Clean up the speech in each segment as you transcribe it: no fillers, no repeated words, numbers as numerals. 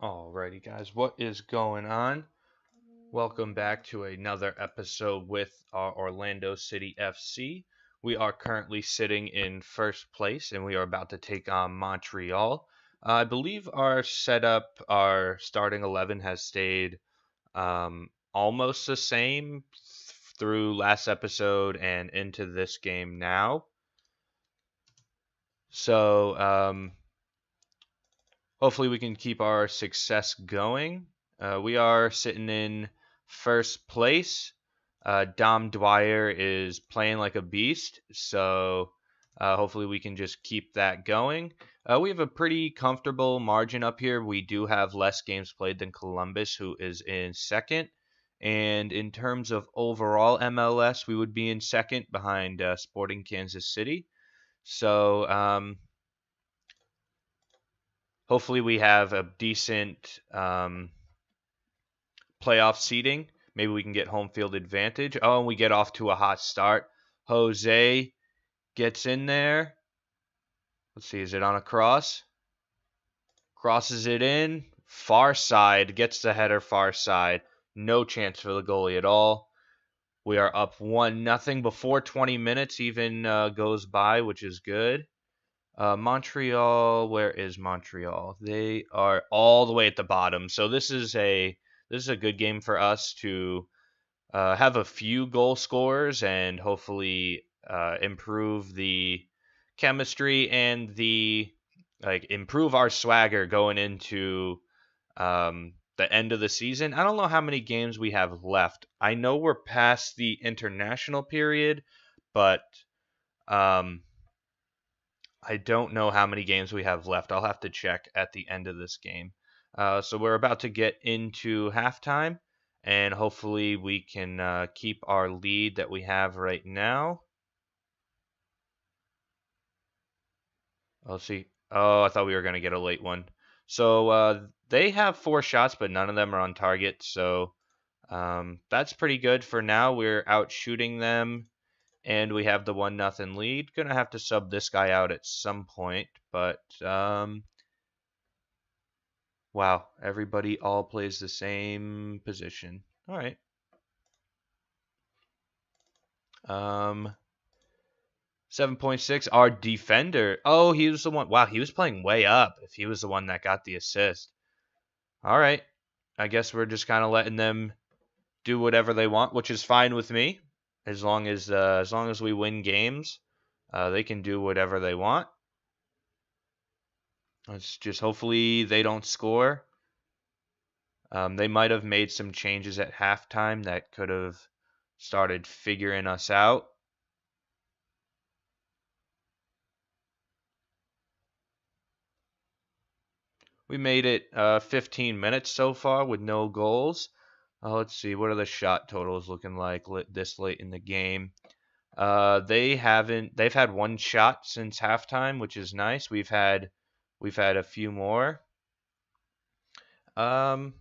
Alrighty, guys, what is going on? Welcome back to another episode with our Orlando City FC. We are currently sitting in first place and we are about to take on Montreal. I believe our setup, our starting 11 has stayed almost the same through last episode and into this game now. So, hopefully we can keep our success going. We are sitting in first place. Dom Dwyer is playing like a beast, so hopefully we can just keep that going. We have a pretty comfortable margin up here. We do have less games played than Columbus, who is in second. And in terms of overall MLS, we would be in second behind Sporting Kansas City. So hopefully we have a decent playoff seeding. Maybe we can get home field advantage. Oh, and we get off to a hot start. Jose gets in there. Let's see, is it on a cross? Crosses it in. Far side. Gets the header far side. No chance for the goalie at all. We are up 1-0 before 20 minutes even goes by, which is good. Montreal, where is Montreal? They are all the way at the bottom. So this is a good game for us to have a few goal scorers and hopefully improve the chemistry and the improve our swagger going into the end of the season. I don't know how many games we have left. I know we're past the international period, but um, I don't know how many games we have left. I'll have to check at the end of this game. So we're about to get into halftime, and hopefully we can keep our lead that we have right now. Let's see. Oh, I thought we were going to get a late one. So they have 4 shots, but none of them are on target. So that's pretty good for now. We're out shooting them. And we have the 1-0 lead. Gonna have to sub this guy out at some point, but wow, everybody all plays the same position. All right. Um, 7.6. Our defender. Oh, he was the one. Wow, he was playing way up. If he was the one that got the assist. All right. I guess we're just kind of letting them do whatever they want, which is fine with me. As long as we win games, they can do whatever they want. Let's just hopefully they don't score. They might have made some changes at halftime that could have started figuring us out. We made it 15 minutes so far with no goals. Let's see, what are the shot totals looking like this late in the game? They've had 1 shot since halftime, which is nice. We've had a few more. Um,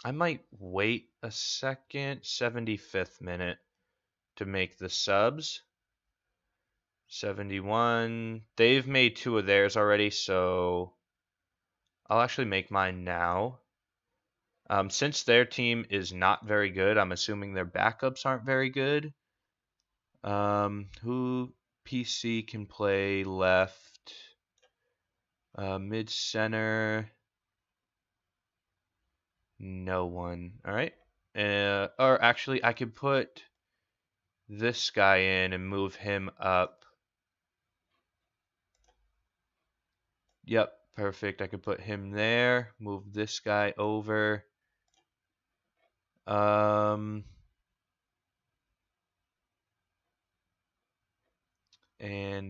I might wait a second, 75th minute to make the subs. 71. They've made 2 of theirs already, so I'll actually make mine now. Since their team is not very good, I'm assuming their backups aren't very good. Who PC can play left? Mid center. No one. All right. Or actually, I could put this guy in and move him up. Yep, perfect. I could put him there. Move this guy over. And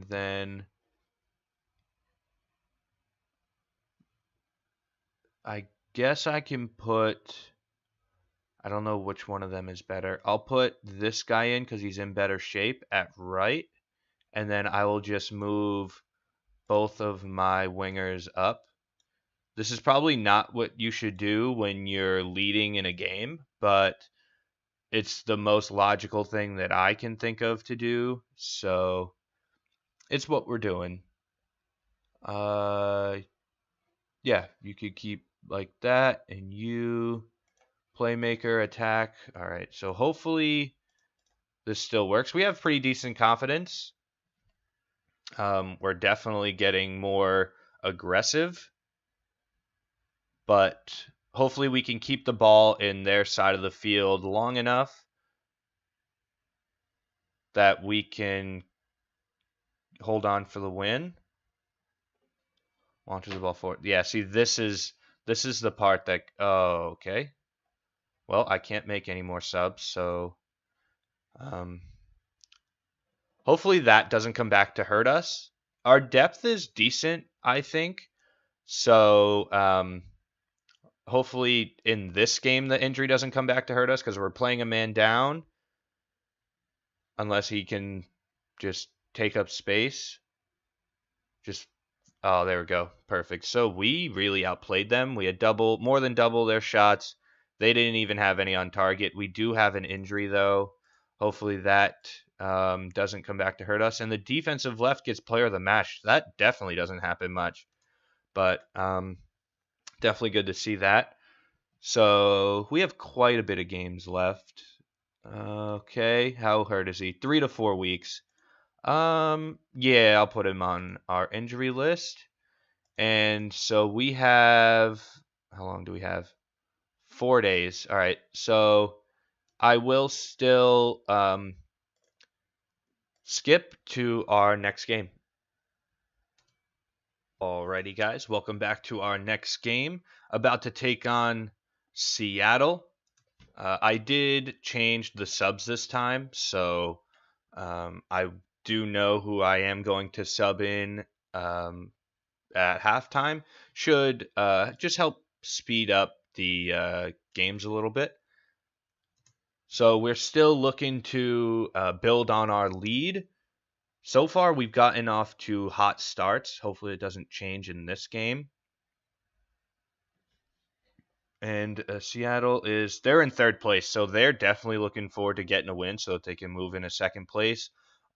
then I guess I can put, I don't know which one of them is better. I'll put this guy in because he's in better shape at right. And then I will just move both of my wingers up. This is probably not what you should do when you're leading in a game, but it's the most logical thing that I can think of to do. So it's what we're doing. Uh, Yeah, you could keep like that, and you playmaker attack. All right, so hopefully this still works. We have pretty decent confidence. We're definitely getting more aggressive, but hopefully we can keep the ball in their side of the field long enough that we can hold on for the win. Launches the ball forward. Yeah, see, this is the part that. Oh, okay. Well, I can't make any more subs, so um, hopefully that doesn't come back to hurt us. Our depth is decent, I think. So hopefully in this game the injury doesn't come back to hurt us because we're playing a man down. Unless he can just take up space. Just oh, there we go. Perfect. So we really outplayed them. We had more than double their shots. They didn't even have any on target. We do have an injury though. Hopefully that doesn't come back to hurt us. And the defensive left gets player of the match. That definitely doesn't happen much. But definitely good to see that. So we have quite a bit of games left. Okay, how hurt is he? 3 to 4 weeks. Yeah, I'll put him on our injury list. And so we have, how long do we have? 4 days. All right. So I will still skip to our next game. Alrighty, guys. Welcome back to our next game. About to take on Seattle. I did change the subs this time, so I do know who I am going to sub in at halftime. Should just help speed up the games a little bit. So we're still looking to build on our lead. So far, we've gotten off to hot starts. Hopefully it doesn't change in this game. And Seattle they're in third place, so they're definitely looking forward to getting a win so that they can move into second place.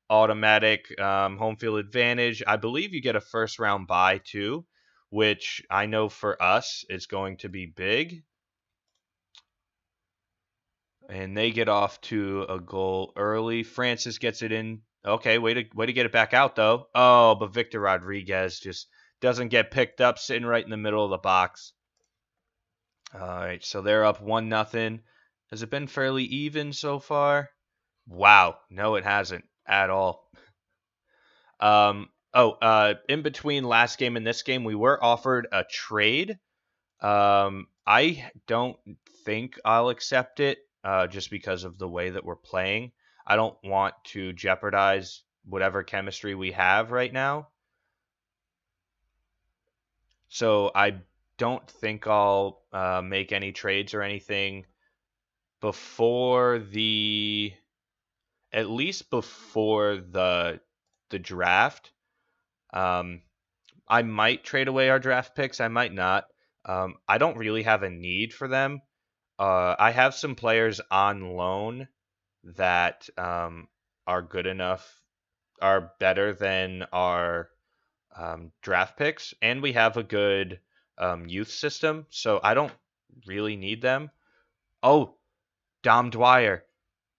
Automatic home field advantage. I believe you get a first round bye too, which I know for us is going to be big. And they get off to a goal early. Francis gets it in. Okay, way to get it back out though. Oh, but Victor Rodriguez just doesn't get picked up, sitting right in the middle of the box. All right, so they're up 1-0. Has it been fairly even so far? Wow, no, it hasn't at all. In between last game and this game, we were offered a trade. I don't think I'll accept it, just because of the way that we're playing. I don't want to jeopardize whatever chemistry we have right now. So I don't think I'll make any trades or anything before at least before the draft. I might trade away our draft picks. I might not. I don't really have a need for them. I have some players on loan that are good enough, are better than our draft picks, and we have a good youth system, so I don't really need them. Oh, Dom Dwyer.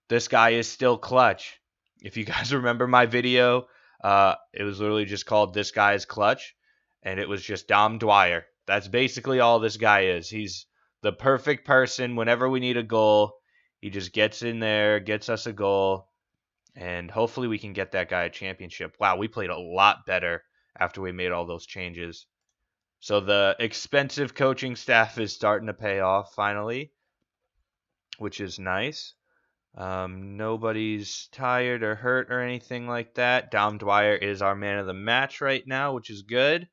This guy is still clutch. If you guys remember my video, it was literally just called This Guy is Clutch, and it was just Dom Dwyer. That's basically all this guy is. He's the perfect person whenever we need a goal. He just gets in there, gets us a goal, and hopefully we can get that guy a championship. Wow, we played a lot better after we made all those changes. So the expensive coaching staff is starting to pay off finally, which is nice. Nobody's tired or hurt or anything like that. Dom Dwyer is our man of the match right now, which is good.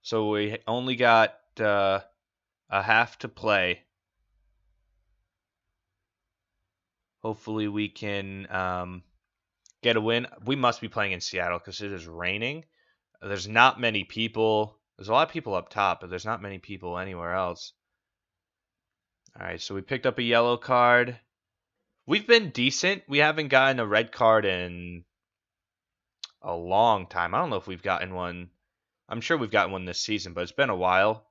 So we only got a half to play. Hopefully we can get a win. We must be playing in Seattle because it is raining. There's not many people. There's a lot of people up top, but there's not many people anywhere else. All right, so we picked up a yellow card. We've been decent. We haven't gotten a red card in a long time. I don't know if we've gotten one I'm sure we've gotten one this season, but it's been a while.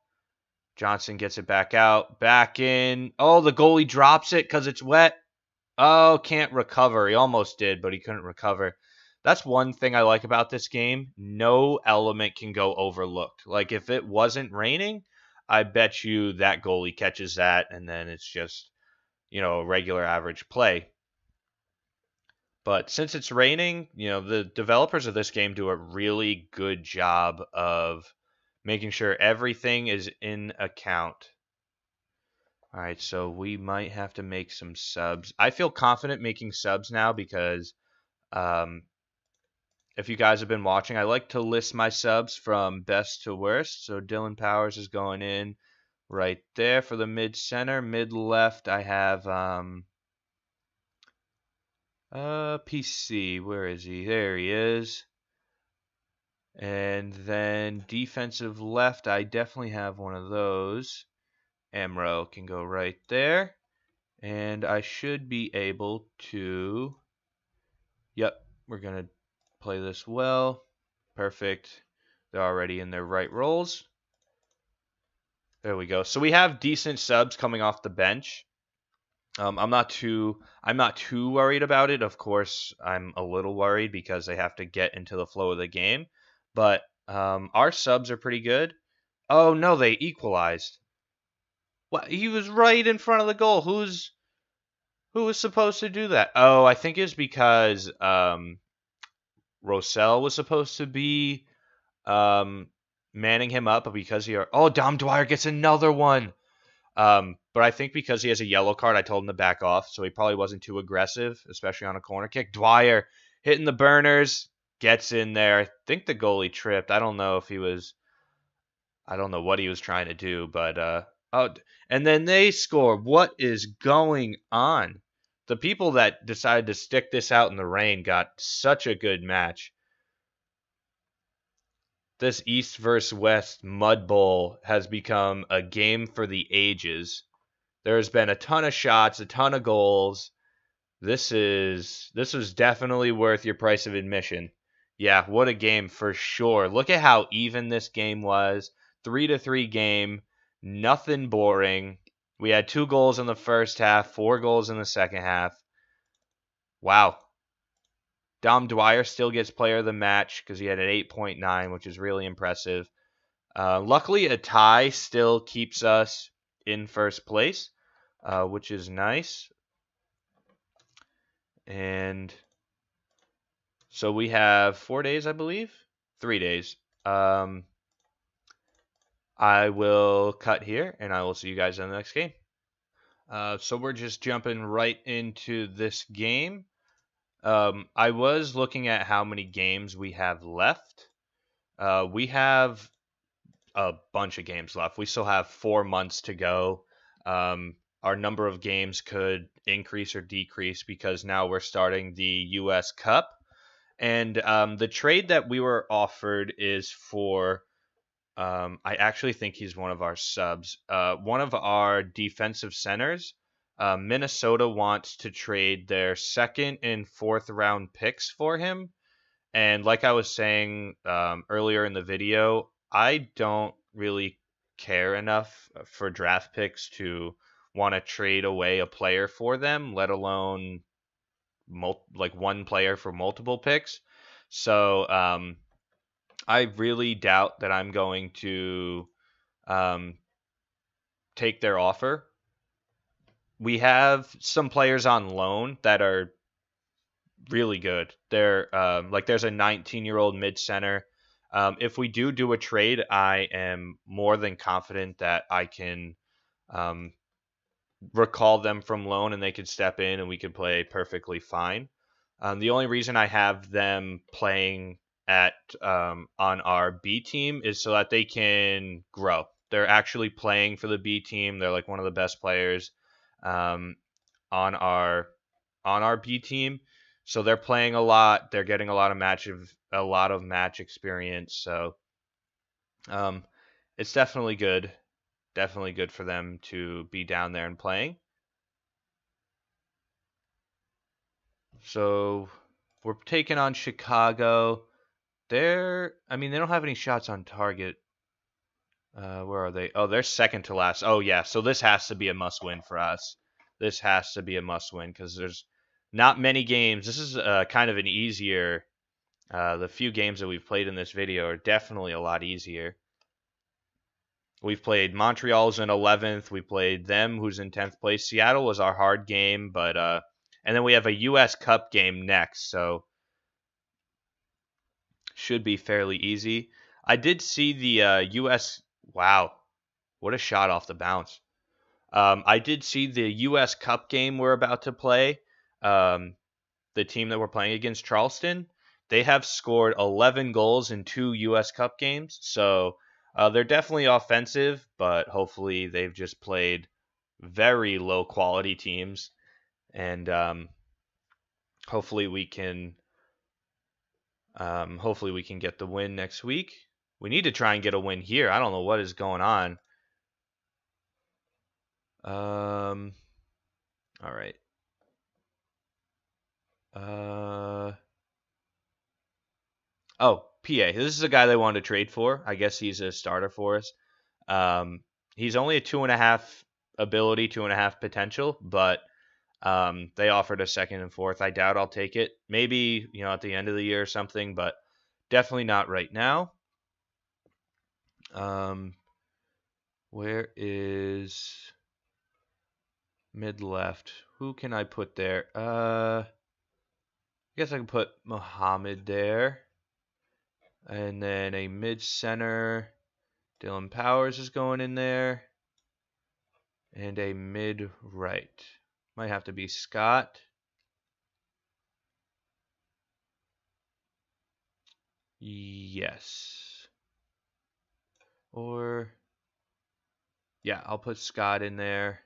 Johnson gets it back out, back in. Oh, the goalie drops it because it's wet. Oh, can't recover. He almost did, but he couldn't recover. That's one thing I like about this game. No element can go overlooked. Like, if it wasn't raining, I bet you that goalie catches that, and then it's just, a regular average play. But since it's raining, the developers of this game do a really good job of making sure everything is in account. All right, so we might have to make some subs. I feel confident making subs now because if you guys have been watching, I like to list my subs from best to worst. So Dylan Powers is going in right there for the mid center. Mid left, I have PC. Where is he? There he is. And then defensive left, I definitely have one of those. Amro can go right there. And I should be able to... Yep, we're going to play this well. Perfect. They're already in their right roles. There we go. So we have decent subs coming off the bench. I'm not too worried about it. Of course, I'm a little worried because they have to get into the flow of the game. But our subs are pretty good. Oh no, they equalized. What? He was right in front of the goal. Who was supposed to do that? Oh, I think it's because Rossell was supposed to be manning him up, but because Dom Dwyer gets another one. But I think because he has a yellow card, I told him to back off, so he probably wasn't too aggressive, especially on a corner kick. Dwyer hitting the burners, gets in there. I think the goalie tripped. I don't know what he was trying to do, but and then they score. What is going on? The people that decided to stick this out in the rain got such a good match. This East versus West Mud Bowl has become a game for the ages. There's been a ton of shots, a ton of goals. This was definitely worth your price of admission. Yeah, what a game for sure. Look at how even this game was. 3-3 game, nothing boring. We had 2 goals in the first half, 4 goals in the second half. Wow. Dom Dwyer still gets player of the match because he had an 8.9, which is really impressive. Luckily, a tie still keeps us in first place, which is nice. And so we have 4 days, I believe. 3 days. I will cut here, and I will see you guys in the next game. So we're just jumping right into this game. I was looking at how many games we have left. We have a bunch of games left. We still have 4 months to go. Our number of games could increase or decrease because now we're starting the U.S. Cup. And the trade that we were offered is for, I actually think he's one of our subs, one of our defensive centers. Minnesota wants to trade their 2nd and 4th round picks for him. And like I was saying earlier in the video, I don't really care enough for draft picks to want to trade away a player for them, let alone one player for multiple picks. So I really doubt that I'm going to take their offer. We have some players on loan that are really good. They're there's a 19-year-old mid center. If we do a trade, I am more than confident that I can recall them from loan and they could step in and we could play perfectly fine. The only reason I have them playing at on our B team is so that they can grow. They're actually playing for the B team. They're like one of the best players on our B team. So they're playing a lot. They're getting a lot of match experience. So it's definitely good. Definitely good for them to be down there and playing. So we're taking on Chicago. I mean, they don't have any shots on target. Where are they? Oh, they're second to last. Oh, yeah. So this has to be a must-win for us. This has to be a must-win because there's not many games. This is kind of an easier. The few games that we've played in this video are definitely a lot easier. We've played Montreal's in 11th. We played them, who's in 10th place. Seattle was our hard game, but and then we have a U.S. Cup game next, so should be fairly easy. I did see the U.S. Wow, what a shot off the bounce. I did see the U.S. Cup game we're about to play. The team that we're playing against, Charleston, they have scored 11 goals in 2 U.S. Cup games. So they're definitely offensive, but hopefully they've just played very low quality teams. And hopefully we can get the win next week. We need to try and get a win here. I don't know what is going on. All right. Oh, PA. This is a guy they wanted to trade for. I guess he's a starter for us. He's only a 2.5 ability, 2.5 potential, but they offered a second and fourth. I doubt I'll take it. Maybe, at the end of the year or something, but definitely not right now. Where is mid left? Who can I put there? I guess I can put Muhammad there. And then a mid center. Dylan Powers is going in there. And a mid right. Might have to be Scott. Yes. Or, yeah, I'll put Scott in there.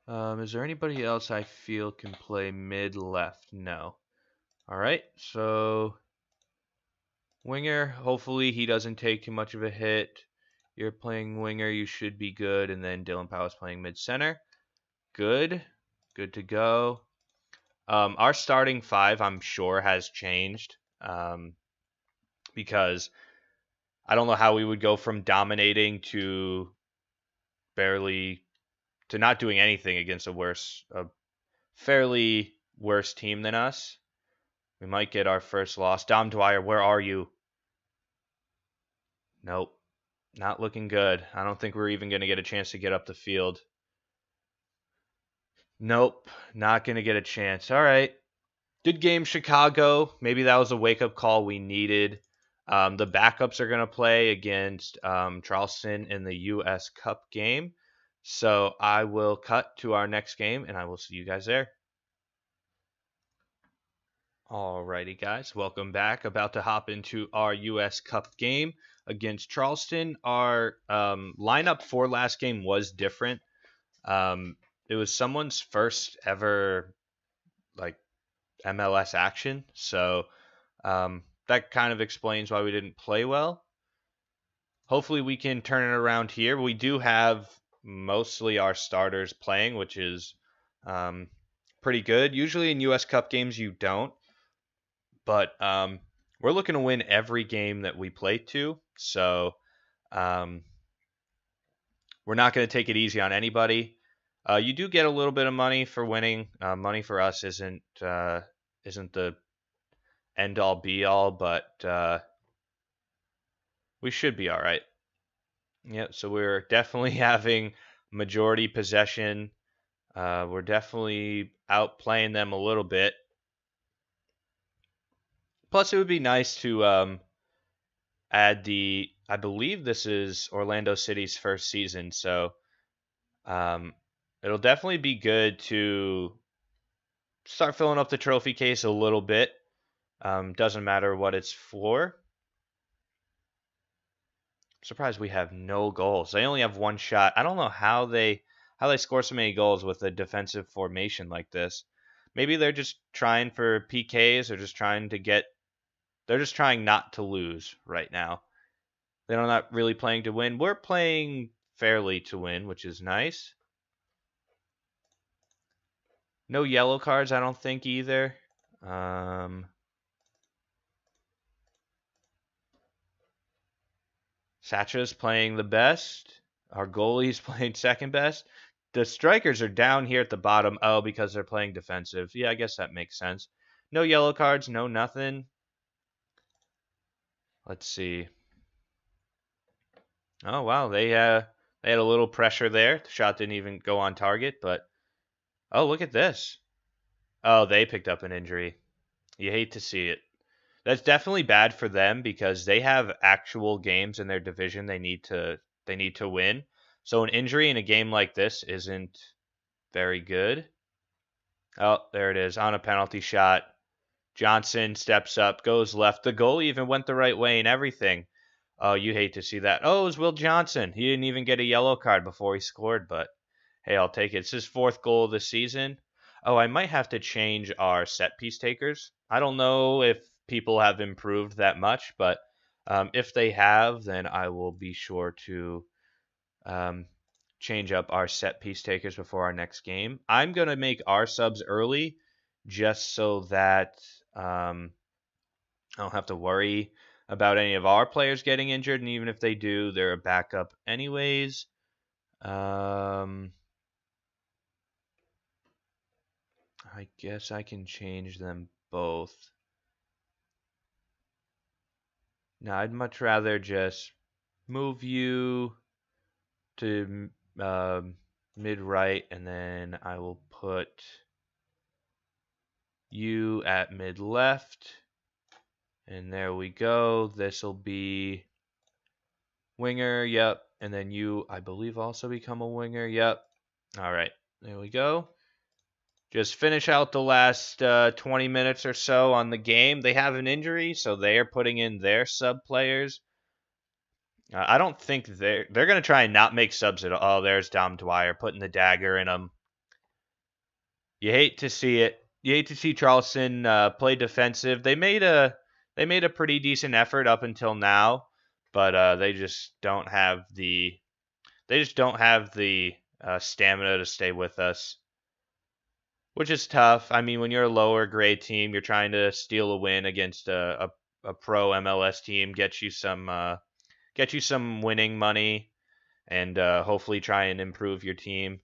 Is there anybody else I feel can play mid left? No. All right, so winger, hopefully he doesn't take too much of a hit. You're playing winger, you should be good. And then Dylan Powell's playing mid center. Good. Good to go. Our starting five, I'm sure, has changed. Because I don't know how we would go from dominating to not doing anything against a fairly worse team than us. We might get our first loss. Dom Dwyer, where are you? Nope. Not looking good. I don't think we're even going to get a chance to get up the field. Nope. Not going to get a chance. All right. Good game, Chicago. Maybe that was a wake-up call we needed. The backups are going to play against Charleston in the U.S. Cup game. So I will cut to our next game, and I will see you guys there. Alrighty, guys. Welcome back. About to hop into our U.S. Cup game against Charleston. Our lineup for last game was different. It was someone's first ever MLS action, so that kind of explains why we didn't play well. Hopefully we can turn it around here. We do have mostly our starters playing, which is pretty good. Usually in U.S. Cup games you don't, but we're looking to win every game that we play to, so we're not going to take it easy on anybody. You do get a little bit of money for winning. Money for us isn't the end all be all, but we should be all right. Yep. So we're definitely having majority possession. We're definitely outplaying them a little bit. Plus, it would be nice to add I believe this is Orlando City's first season, so it'll definitely be good to start filling up the trophy case a little bit. Doesn't matter what it's for. I'm surprised we have no goals. They only have one shot. I don't know how they score so many goals with a defensive formation like this. Maybe they're just trying for PKs or they're just trying not to lose right now. They're not really playing to win. We're playing fairly to win, which is nice. No yellow cards, I don't think, either. Sacha's playing the best. Our goalie's playing second best. The strikers are down here at the bottom. Oh, because they're playing defensive. Yeah, I guess that makes sense. No yellow cards, no nothing. Let's see. Oh, wow. They had a little pressure there. The shot didn't even go on target, but oh, look at this. Oh, they picked up an injury. You hate to see it. That's definitely bad for them because they have actual games in their division they need to win. So an injury in a game like this isn't very good. Oh, there it is on a penalty shot. Johnson steps up, goes left. The goal even went the right way and everything. Oh, you hate to see that. Oh, it was Will Johnson. He didn't even get a yellow card before he scored, but hey, I'll take it. It's his fourth goal of the season. Oh, I might have to change our set piece takers. I don't know if people have improved that much, but if they have, then I will be sure to um, change up our set piece takers before our next game. I'm going to make our subs early just so that I don't have to worry about any of our players getting injured, and even if they do, they're a backup anyways. I guess I can change them both. Now, I'd much rather just move you to mid-right, and then I will put you at mid-left. And there we go. This will be winger, yep. And then you, I believe, also become a winger, yep. All right, there we go. Just finish out the last 20 minutes or so on the game. They have an injury, so they are putting in their sub players. I don't think they're going to try and not make subs at all. Oh, there's Dom Dwyer putting the dagger in them. You hate to see it. You hate to see Charleston play defensive. They made a pretty decent effort up until now, but they just don't have the stamina to stay with us, which is tough. I mean, when you're a lower grade team, you're trying to steal a win against a pro MLS team, get you some winning money, and hopefully try and improve your team.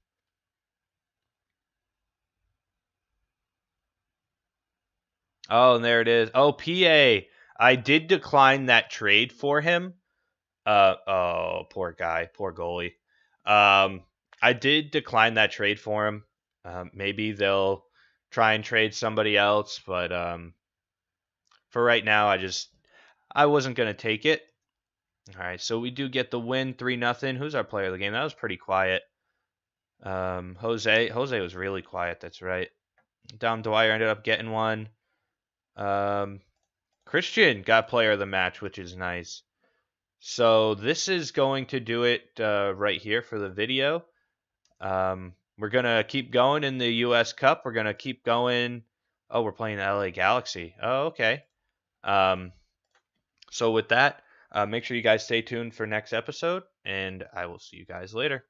Oh, and there it is. Oh, PA. I did decline that trade for him. Oh, poor guy, poor goalie. I did decline that trade for him. Maybe they'll try and trade somebody else, but for right now, I wasn't gonna take it. All right, so we do get the win, 3-0. Who's our player of the game? That was pretty quiet. Jose was really quiet. That's right. Dom Dwyer ended up getting one. Christian got player of the match, which is nice. So this is going to do it right here for the video. We're going to keep going in the U.S. Cup. We're going to keep going. Oh, we're playing LA Galaxy. Oh, okay. So with that, make sure you guys stay tuned for next episode, and I will see you guys later.